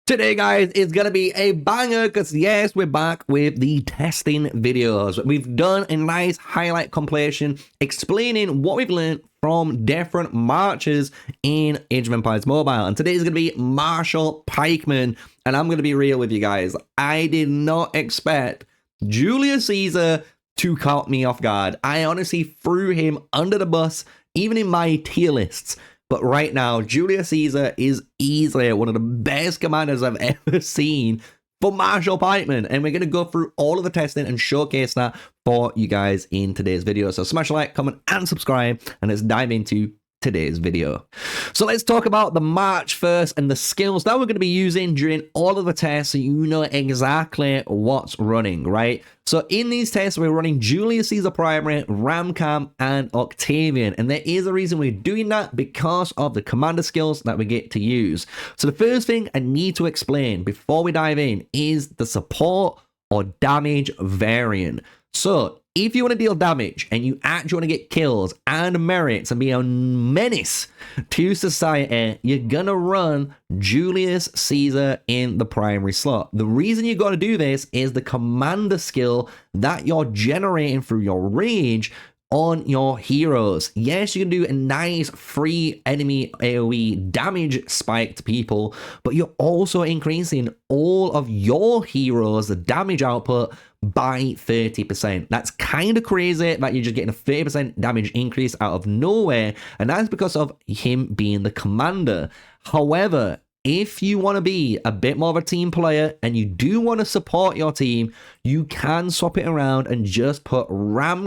Today, guys, it's gonna be a banger because yes, we're back with the testing videos. We've done a nice highlight compilation explaining what we've learned from different marches in Age of Empires Mobile. And today is gonna be Marshal Pikemen. And I'm gonna be real with you guys. I did not expect Julius Caesar to caught me off guard. I honestly threw him under the bus, even in my tier lists. But right now, Julius Caesar is easily one of the best commanders I've ever seen for Marshal Pikemen. And we're going to go through all of the testing and showcase that for you guys in today's video. So smash a like, comment, and subscribe, and let's dive into today's video. So let's talk about the march first and the skills that we're going to be using during all of the tests so you know exactly what's running, right? So in these tests, we're running Julius Caesar Primary, Kham, and Octavian. And there is a reason we're doing that because of the commander skills that we get to use. So the first thing I need to explain before we dive in is the support or damage variant. So if you want to deal damage and you actually want to get kills and merits and be a menace to society, you're going to run Julius Caesar in the primary slot. The reason you're going to do this is the commander skill that you're generating through your rage on your heroes. Yes, you can do a nice free enemy AoE damage spike to people, but you're also increasing all of your heroes' damage output by 30%. That's kind of crazy that you're just getting a 30% damage increase out of nowhere, and that's because of him being the commander. However, if you want to be a bit more of a team player and you do want to support your team, you can swap it around and just put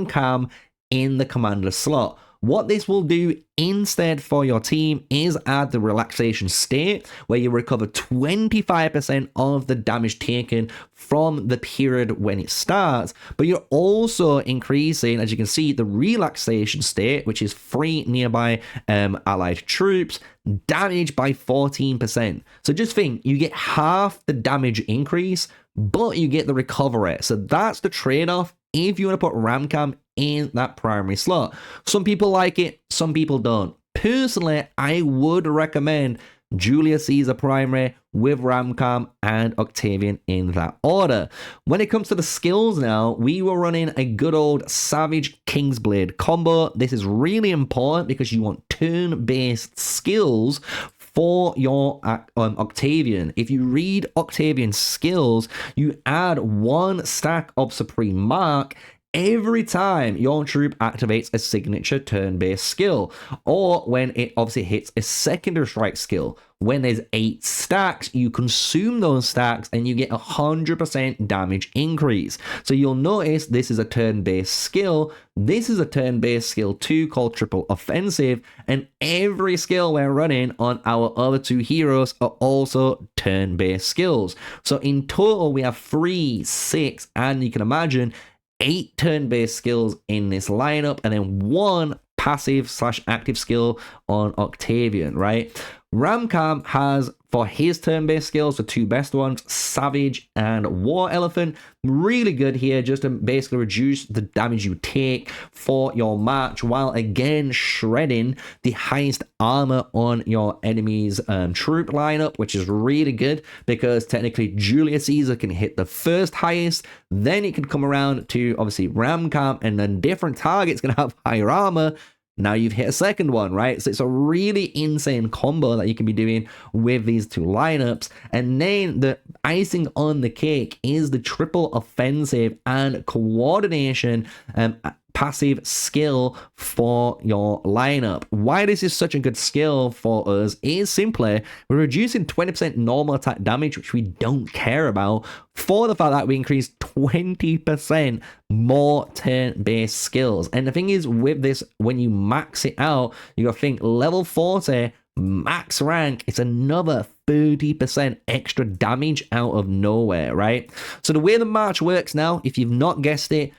Kham in the commander slot. What this will do instead for your team is add the relaxation state where you recover 25% of the damage taken from the period when it starts, but you're also increasing, as you can see, the relaxation state, which is free nearby allied troops, damage by 14%. So just think, you get half the damage increase, but you get the recovery. So that's the trade-off if you want to put Kham in that primary slot. Some people like it, some people don't. Personally, I would recommend Julius Caesar Primary with Kham and Octavian in that order. When it comes to the skills now, we were running a good old Savage Kingsblade combo. This is really important because you want turn-based skills for your Octavian. If you read Octavian's skills, you add 1 stack of Supreme Mark every time your troop activates a signature turn-based skill, or when it obviously hits a secondary strike skill. When there's 8 stacks, you consume those stacks and you get 100% damage increase. So you'll notice this is a turn-based skill. This is a turn-based skill too, called Triple Offensive, and every skill we're running on our other 2 heroes are also turn-based skills. So in total, we have 3, 6, and you can imagine 8 turn-based skills in this lineup, and then 1 passive/active skill on Octavian, right? Kham has, for his turn-based skills, the 2 best ones, Savage and War Elephant. Really good here, just to basically reduce the damage you take for your march, while again shredding the highest armor on your enemy's troop lineup, which is really good because technically Julius Caesar can hit the first highest, then it can come around to obviously Kham, and then different targets can have higher armor. Now you've hit a second one, right? So it's a really insane combo that you can be doing with these 2 lineups. And then the icing on the cake is the Triple Offensive and Coordination passive skill for your lineup. Why this is such a good skill for us is simply we're reducing 20% normal attack damage, which we don't care about, for the fact that we increase 20% more turn-based skills. And the thing is, with this, when you max it out, you gotta think level 40 max rank, it's another 30% extra damage out of nowhere, right? So the way the march works now, if you've not guessed it,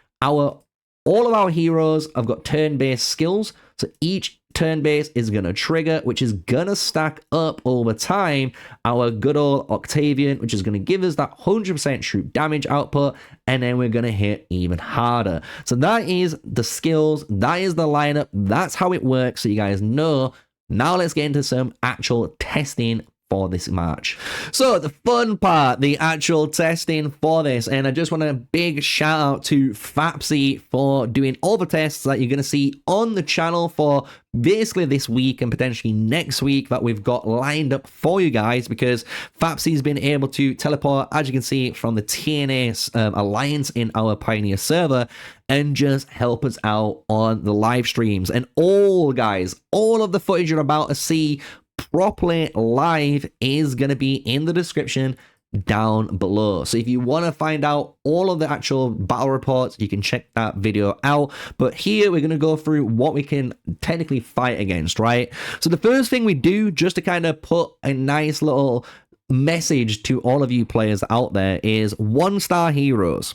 all of our heroes have got turn-based skills, so each turn-based is going to trigger, which is going to stack up over time our good old Octavian, which is going to give us that 100% troop damage output, and then we're going to hit even harder. So that is the skills, that is the lineup, that's how it works, so you guys know. Now let's get into some actual testing for this match. So the fun part, the actual testing for this, and I just want a big shout out to Fapsy for doing all the tests that you're going to see on the channel for basically this week and potentially next week that we've got lined up for you guys, because Fapsy's been able to teleport, as you can see, from the TNA Alliance in our Pioneer server and just help us out on the live streams. And all, guys, all of the footage you're about to see properly live is going to be in the description down below. So if you want to find out all of the actual battle reports, you can check that video out. But here we're going to go through what we can technically fight against, right? So the first thing we do, just to kind of put a nice little message to all of you players out there, is 1-star heroes.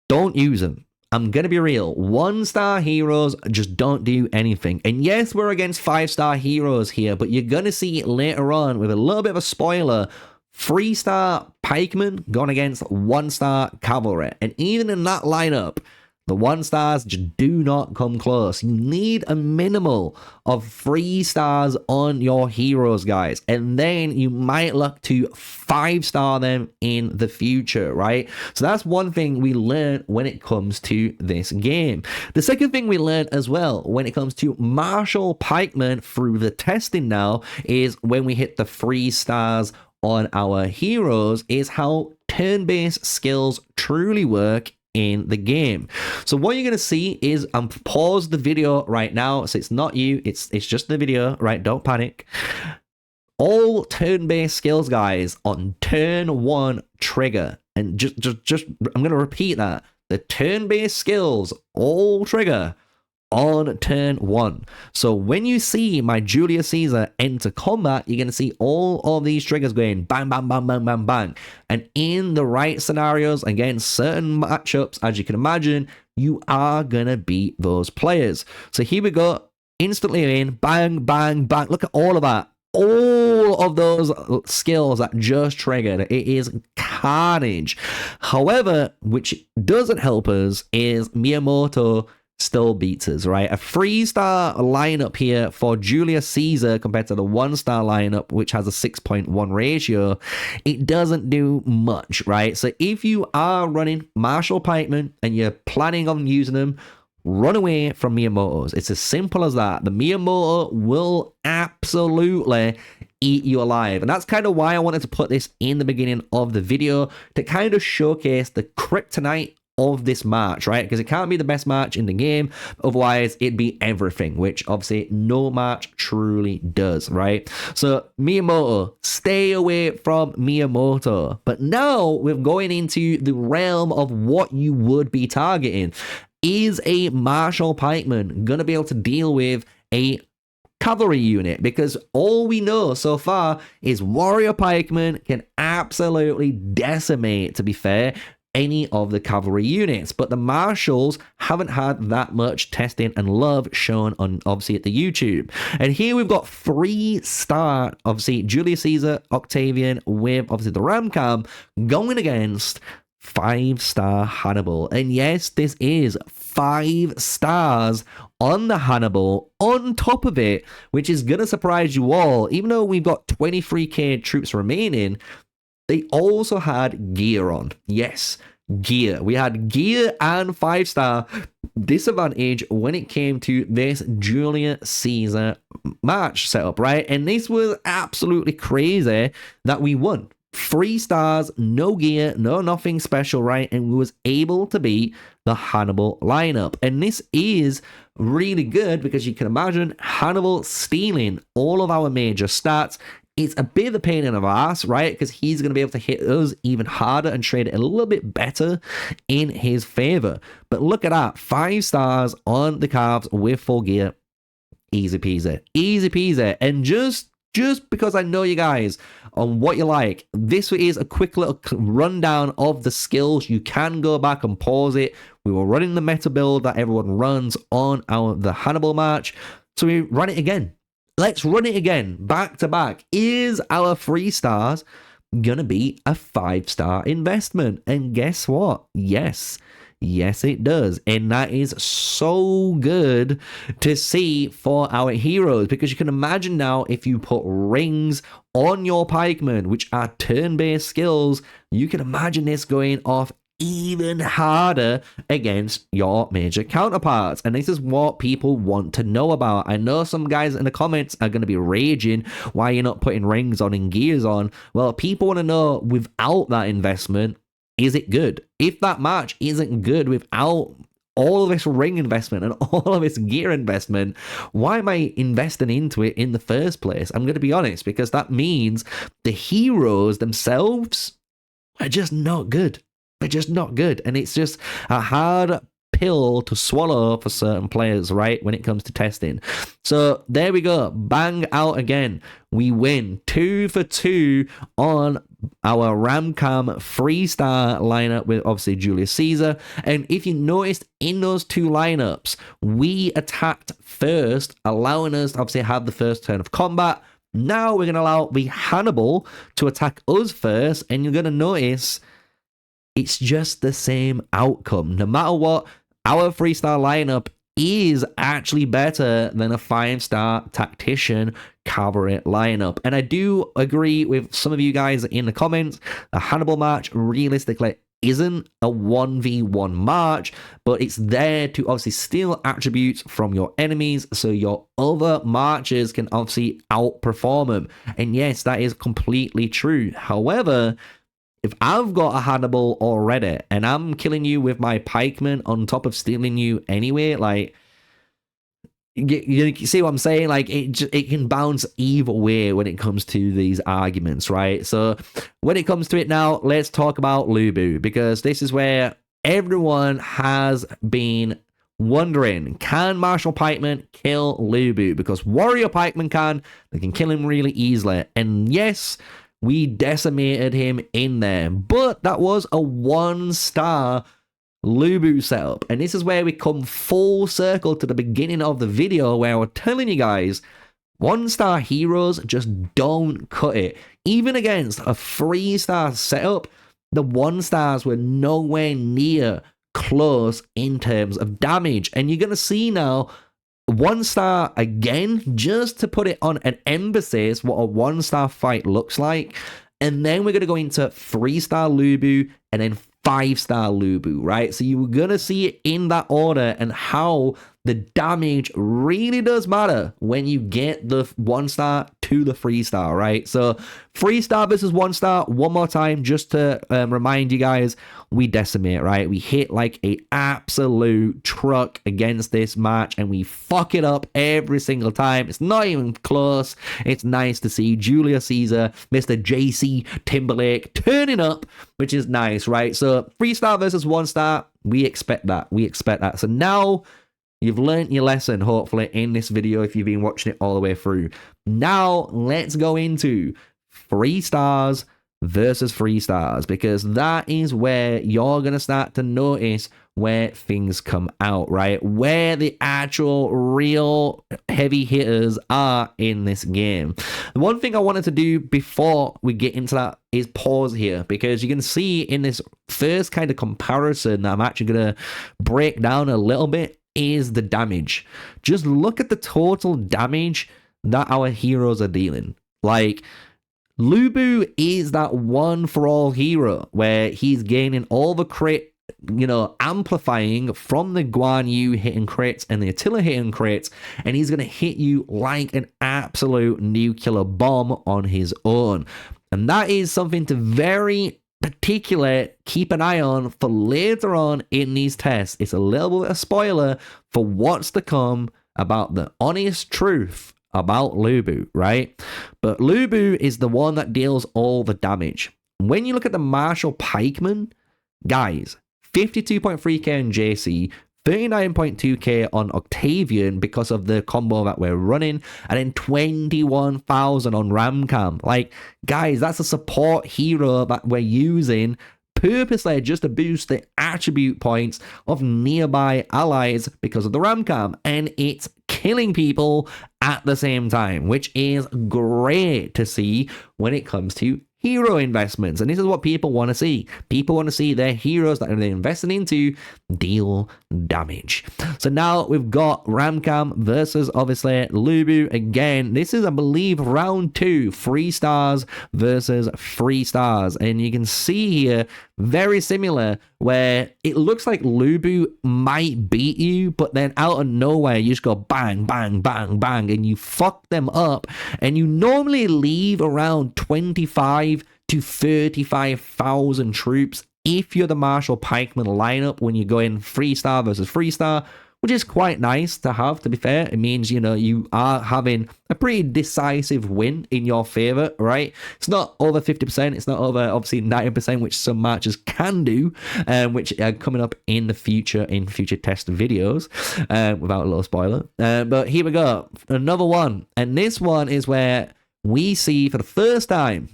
Don't use them. I'm going to be real. 1-star heroes just don't do anything. And yes, we're against 5-star heroes here, but you're going to see it later on with a little bit of a spoiler. 3-star pikemen going against 1-star cavalry. And even in that lineup, the 1-stars just do not come close. You need a minimal of 3 stars on your heroes, guys. And then you might look to 5-star them in the future, right? So that's one thing we learned when it comes to this game. The second thing we learned as well when it comes to Marshal Pikemen through the testing now is when we hit the 3 stars on our heroes is how turn-based skills truly work in the game. So what you're going to see is I'm pause the video right now, so it's not you, it's just the video, right? Don't panic. All turn-based skills, guys, on turn 1 trigger. And just I'm going to repeat that. The turn-based skills all trigger on turn 1. So when you see my Julius Caesar enter combat, you're going to see all of these triggers going bang, bang, bang, bang, bang, bang. And in the right scenarios, against certain matchups, as you can imagine, you are going to beat those players. So here we go. Instantly in, bang, bang, bang. Look at all of that. All of those skills that just triggered. It is carnage. However, which doesn't help us is Miyamoto still beats us, right? A 3-star lineup here for Julius Caesar compared to the 1-star lineup, which has a 6.1 ratio. It doesn't do much, right? So if you are running Marshal Pikemen and you're planning on using them, run away from Miyamoto's. It's as simple as that. The Miyamoto will absolutely eat you alive. And that's kind of why I wanted to put this in the beginning of the video, to kind of showcase the kryptonite of this match, right? Because it can't be the best match in the game, otherwise it'd be everything, which obviously no match truly does, right? So Miyamoto, stay away from Miyamoto. But now we're going into the realm of what you would be targeting. Is a Marshal Pikeman gonna be able to deal with a cavalry unit? Because all we know so far is warrior pikemen can absolutely decimate, to be fair, any of the cavalry units, but the marshals haven't had that much testing and love shown on, obviously, at the YouTube. And here we've got 3-star, obviously, Julius Caesar, Octavian, with obviously the Ramcam going against 5-star Hannibal. And yes, this is 5 stars on the Hannibal on top of it, which is gonna surprise you all. Even though we've got 23k troops remaining, they also had gear on. Yes, gear. We had gear and 5-star disadvantage when it came to this Julius Caesar match setup, right? And this was absolutely crazy that we won. 3 stars, no gear, no nothing special, right? And we was able to beat the Hannibal lineup. And this is really good because you can imagine Hannibal stealing all of our major stats. It's a bit of a pain in the ass, right? Because he's going to be able to hit us even harder and trade it a little bit better in his favor. But look at that. 5 stars on the calves with full gear. Easy peasy. Easy peasy. And just because I know you guys on what you like, this is a quick little rundown of the skills. You can go back and pause it. We were running the meta build that everyone runs on the Hannibal match. So we run it again. Let's run it again, back to back. Is our 3 stars gonna be a 5-star investment? And guess what? Yes, Yes, it does. And that is so good to see for our heroes, because you can imagine now if you put rings on your pikemen, which are turn-based skills, you can imagine this going off even harder against your major counterparts. And this is what people want to know about. I know some guys in the comments are going to be raging why you're not putting rings on and gears on. Well, people want to know, without that investment, is it good? If that match isn't good without all of this ring investment and all of this gear investment, why am I investing into it in the first place? I'm going to be honest, because that means the heroes themselves are just not good. They're just not good. And it's just a hard pill to swallow for certain players, right, when it comes to testing. So there we go. Bang out again. We win 2 for 2 on our Ramcam 3-star lineup with obviously Julius Caesar. And if you noticed, in those two lineups, we attacked first, allowing us to obviously have the first turn of combat. Now we're going to allow the Hannibal to attack us first, and you're going to notice it's just the same outcome. No matter what, our 3-star lineup is actually better than a 5-star tactician cavalry lineup. And I do agree with some of you guys in the comments, the Hannibal march realistically isn't a 1v1 march, but it's there to obviously steal attributes from your enemies so your other marches can obviously outperform them. And yes, that is completely true. However, if I've got a Hannibal already and I'm killing you with my pikemen on top of stealing you anyway, like, you see what I'm saying? Like, it can bounce either way when it comes to these arguments, right? So when it comes to it now, let's talk about Lubu, because this is where everyone has been wondering, can Marshal Pikemen kill Lubu? Because warrior pikemen can. They can kill him really easily. And yes, we decimated him in there, but that was a 1-star Lubu setup. And this is where we come full circle to the beginning of the video, where we're telling you guys 1-star heroes just don't cut it. Even against a 3-star setup, the 1-stars were nowhere near close in terms of damage. And you're going to see now 1-star again, just to put it on an emphasis what a 1-star fight looks like. And then we're going to go into 3-star Lubu and then 5-star Lubu, right? So you're going to see it in that order, and how the damage really does matter when you get the 1-star to the 3-star, right? So 3-star versus 1-star, one more time, just to remind you guys, we decimate, right? We hit like a absolute truck against this match, and we fuck it up every single time. It's not even close. It's nice to see Julius Caesar, Mr. JC Timberlake turning up, which is nice, right? So 3-star versus 1-star, we expect that. We expect that. So now you've learned your lesson, hopefully, in this video if you've been watching it all the way through. Now, let's go into 3-stars versus 3-stars, because that is where you're going to start to notice where things come out, right? Where the actual real heavy hitters are in this game. The one thing I wanted to do before we get into that is pause here, because you can see in this first kind of comparison that I'm actually going to break down a little bit is the damage. Just look at the total damage that our heroes are dealing. Like, Lubu is that one-for-all hero where he's gaining all the crit, amplifying from the Guan Yu hitting crits and the Attila hitting crits, and he's going to hit you like an absolute nuclear bomb on his own. And that is something to very particular keep an eye on for later on in these tests. It's a little bit of a spoiler for what's to come about the honest truth about Lubu, right? But Lubu is the one that deals all the damage. When you look at the Marshal Pikemen, guys, 52.3k on JC, 39.2k on Octavian because of the combo that we're running, and then 21,000 on Ramcam. Like, guys, that's a support hero that we're using purposely just to boost the attribute points of nearby allies because of the Ramcam, and it's killing people at the same time, which is great to see when it comes to hero investments. And this is what people want to see. People want to see their heroes that they're investing into deal damage. So now we've got Kham versus obviously Lubu. Again, this is, I believe, round 2, 3 stars versus 3 stars. And you can see here, very similar, where it looks like Lubu might beat you, but then out of nowhere, you just go bang, bang, bang, bang, and you fuck them up. And you normally leave around 25 to 35,000 troops if you're the Marshal Pikemen lineup when you go in 3-star versus 3-star, which is quite nice to have, to be fair. It means, you know, you are having a pretty decisive win in your favor, right? It's not over 50%. It's not over, obviously, 90%, which some matches can do, which are coming up in the future, in future test videos, without a little spoiler. But here we go. Another one. And this one is where we see for the first time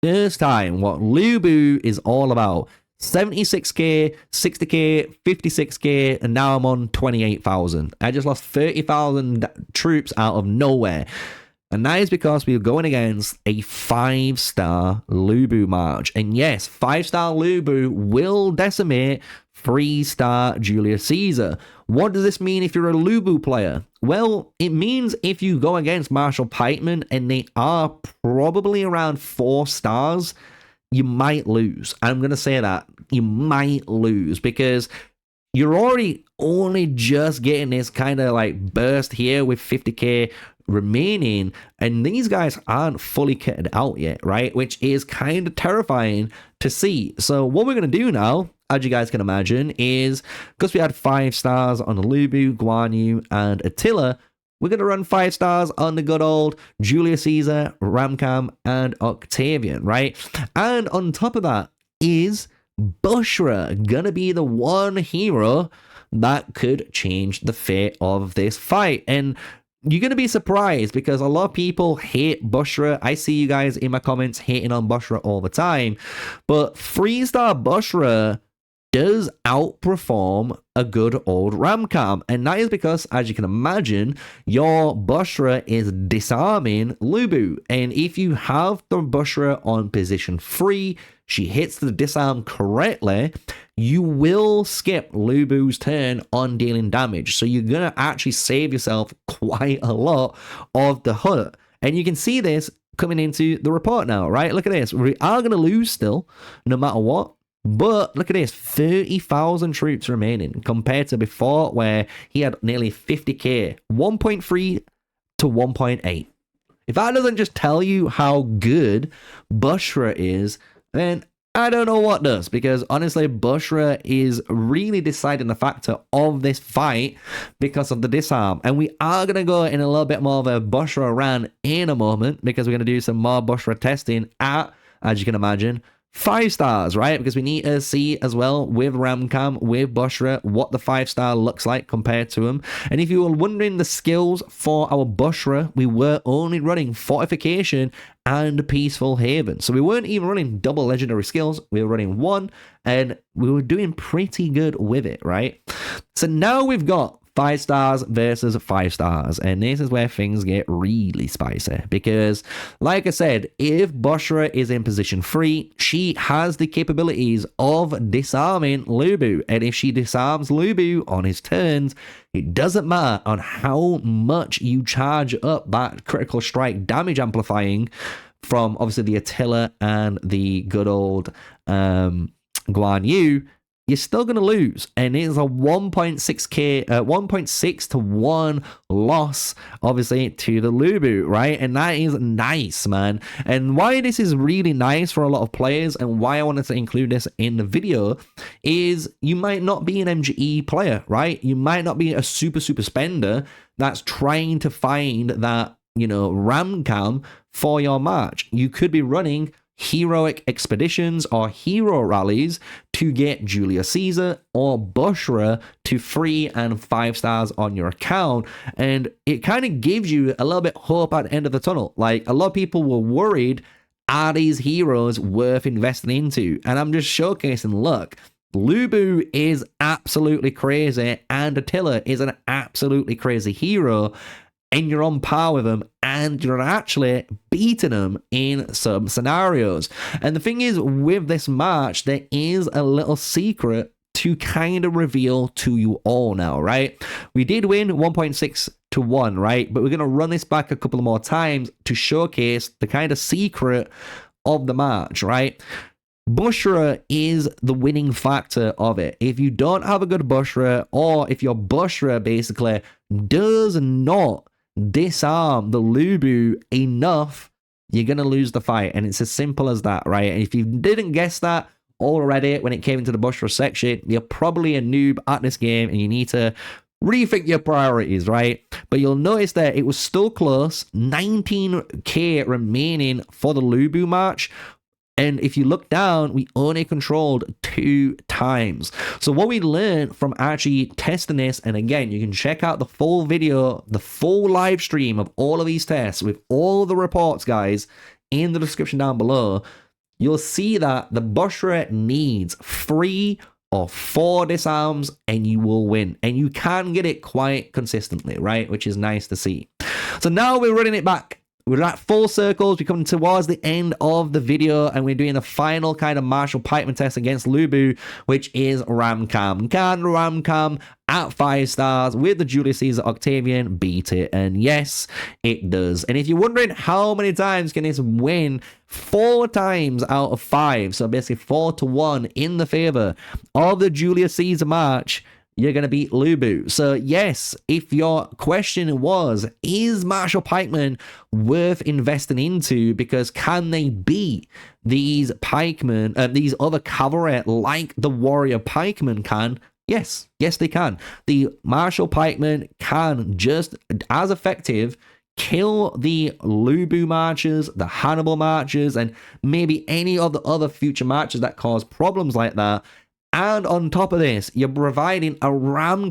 what Lubu is all about. 76k, 60k, 56k, and now I'm on 28,000. I just lost 30,000 troops out of nowhere. And that is because we were going against a 5-star Lubu march. And yes, 5-star Lubu will decimate 3-star Julius Caesar. What does this mean if you're a Lubu player? Well, it means if you go against Marshal Pikemen and they are probably around 4 stars, you might lose. I'm going to say that. You might lose because you're only just getting this kind of like burst here with 50k remaining, and these guys aren't fully kitted out yet, right? Which is kind of terrifying to see. So what we're going to do now, as you guys can imagine, is because we had 5 stars on Lubu, Guan Yu, and Attila, we're going to run 5 stars on the good old Julius Caesar, Kham, and Octavian, right? And on top of that is Bushra, going to be the one hero that could change the fate of this fight. And you're going to be surprised because a lot of people hate Bushra. I see you guys in my comments hating on Bushra all the time. But 3-star Bushra does outperform a good old Kham. And that is because, as you can imagine, your Bushra is disarming Lubu. And if you have the Bushra on position 3, she hits the disarm correctly, you will skip Lubu's turn on dealing damage. So you're going to actually save yourself quite a lot of the hurt. And you can see this coming into the report now, right? Look at this. We are going to lose still, no matter what. But look at this, 30,000 troops remaining compared to before where he had nearly 50k, 1.3 to 1.8. If that doesn't just tell you how good Bushra is, then I don't know what does, because honestly, Bushra is really deciding the factor of this fight because of the disarm. And we are going to go in a little bit more of a Bushra run in a moment because we're going to do some more Bushra testing at, as you can imagine, 5 stars, right? Because we need to see as well with Kham, with Bushra, what the 5-star looks like compared to him. And if you were wondering the skills for our Bushra, we were only running Fortification and Peaceful Haven. So we weren't even running double legendary skills. We were running 1, and we were doing pretty good with it, right? So now we've got 5 stars versus 5 stars, and this is where things get really spicy because, like I said, if Bushra is in position 3, she has the capabilities of disarming Lubu, and if she disarms Lubu on his turns, it doesn't matter on how much you charge up that critical strike damage amplifying from obviously the Attila and the good old Guan Yu, you're still going to lose. And it's a 1.6 to 1 loss, obviously, to the Lubu, right? And that is nice, man. And why this is really nice for a lot of players and why I wanted to include this in the video is you might not be an MGE player, right? You might not be a super spender that's trying to find that, you know, Kham for your march. You could be running heroic expeditions or hero rallies to get Julius Caesar or Bushra to 3 and 5 stars on your account, and it kind of gives you a little bit hope at the end of the tunnel. Like, a lot of people were worried, are these heroes worth investing into? And I'm just showcasing, look, Lubu is absolutely crazy and Attila is an absolutely crazy hero. and you're on par with them, and you're actually beating them in some scenarios. And the thing is, with this match, there is a little secret to kind of reveal to you all now, right? We did win 1.6 to 1, right? But we're going to run this back a couple more times to showcase the kind of secret of the match, right? Bushra is the winning factor of it. If you don't have a good Bushra, or if your Bushra basically does not disarm the Lubu enough, you're going to lose the fight. And it's as simple as that, right? And if you didn't guess that already when it came into the Bushra section, you're probably a noob at this game and you need to rethink your priorities, right? But you'll notice that it was still close, 19k remaining for the Lubu match. And if you look down, we only controlled 2 times. So what we learned from actually testing this, and again, you can check out the full video, the full live stream of all of these tests with all the reports, guys, in the description down below. You'll see that the Bushra needs 3 or 4 disarms and you will win. And you can get it quite consistently, right? Which is nice to see. So now we're running it back. We're at full circles. We're coming towards the end of the video, and we're doing the final kind of Marshal Pikemen test against Lubu, which is Kham. Can Kham at 5 stars with the Julius Caesar Octavian beat it? And yes, it does. And if you're wondering how many times can this win, 4 times out of 5, so basically 4 to 1 in the favor of the Julius Caesar match, you're going to beat Lubu. So yes, if your question was, is Marshal Pikemen worth investing into, because can they beat these pikemen, these other cavalry like the warrior pikemen can? Yes, they can. The Marshal Pikemen can just as effective kill the Lubu marchers, the Hannibal marchers, and maybe any of the other future marchers that cause problems like that. And on top of this, you're providing a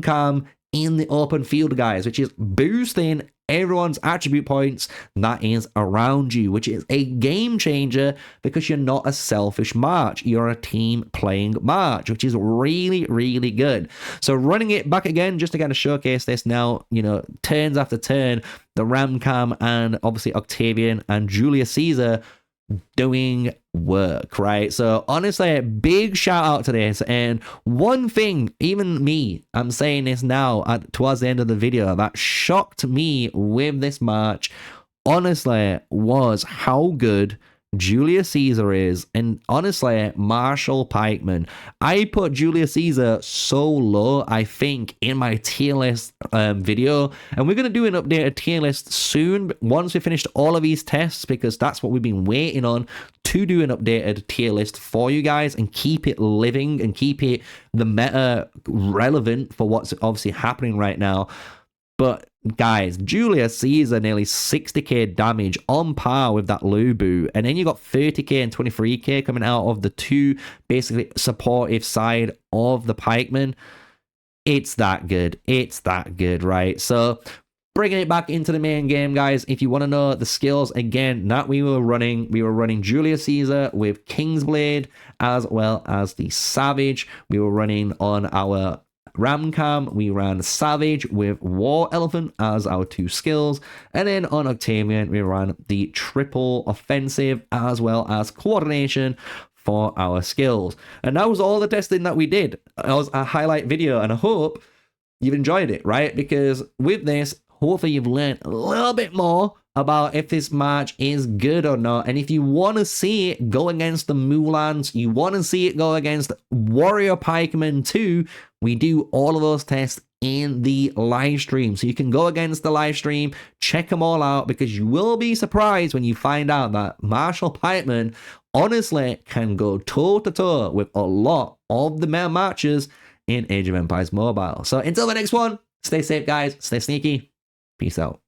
Kham in the open field, guys, which is boosting everyone's attribute points that is around you, which is a game changer because you're not a selfish march. You're a team playing march, which is really, really good. So running it back again, just to kind of showcase this now, you know, turns after turn, the Kham and obviously Octavian and Julius Caesar doing work, right? So honestly, big shout out to this. And one thing, even me, I'm saying this now towards the end of the video, that shocked me with this match, honestly, was how good Julius Caesar is, and honestly, Marshal Pikemen. I put Julius Caesar so low, I think, in my tier list video, and we're going to do an updated tier list soon once we finished all of these tests, because that's what we've been waiting on, to do an updated tier list for you guys and keep it living and keep it the meta relevant for what's obviously happening right now. But guys, Julius Caesar nearly 60k damage on par with that Lubu, and then you got 30k and 23k coming out of the 2 basically supportive side of the Pikemen. It's that good. It's that good, right? So bringing it back into the main game, guys, if you want to know the skills again that we were running Julius Caesar with Kingsblade as well as the Savage. We were running on our Kham, we ran Savage with War Elephant as our 2 skills, and then on Octavian we ran the triple offensive as well as coordination for our skills. And that was all the testing that we did. That was a highlight video, and I hope you've enjoyed it, right? Because with this, hopefully you've learned a little bit more about if this match is good or not. And if you want to see it go against the Mulans, you want to see it go against Warrior Pikemen too, we do all of those tests in the live stream. So you can go against the live stream, check them all out, because you will be surprised when you find out that Marshal Pikemen honestly can go toe-to-toe with a lot of the meta matches in Age of Empires Mobile. So until the next one, stay safe, guys. Stay sneaky. Peace out.